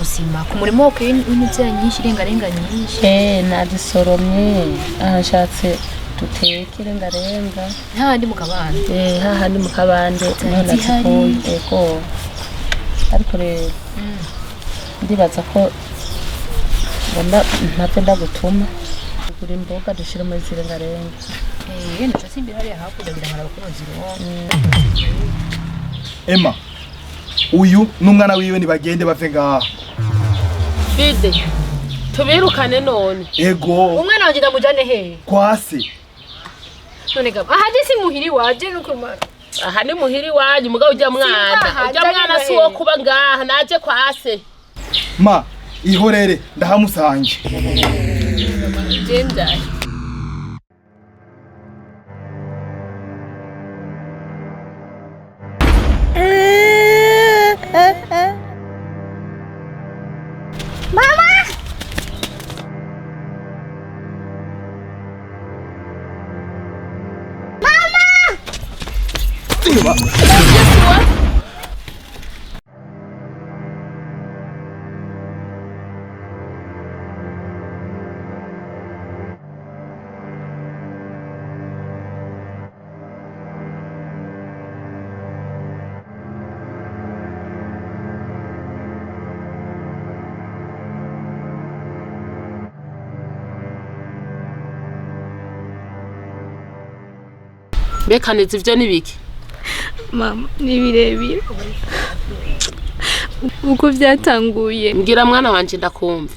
musima ku murimo wo w'imitsira nyinshi irengarenga nyinshi nazisoromye nshatse duteke irengarenga hahandi mu kabande hahandi mu kabande niho nazikuye ego ariko rero ndibaza ko ntapfe ndagutuma tugura imboga dushira muri zirengarenga naco simbira hariya hakurya kugira ngo abakurozi Emma uyu n'umwana wiwe nibagende bave ngaha Bide tubirukane none ego umwana wanje ndamujane he kwase none gaba aha disi muhiri waje nuko aha ni muhiri wanyu mugabo ujya mwana si wo kuba ngaha naje kwase ma ihorere ndahamusange Jenda Bekaneze ivyo nibiki mama ni birebire uko byatanguye ngira mwana wanje ndakumva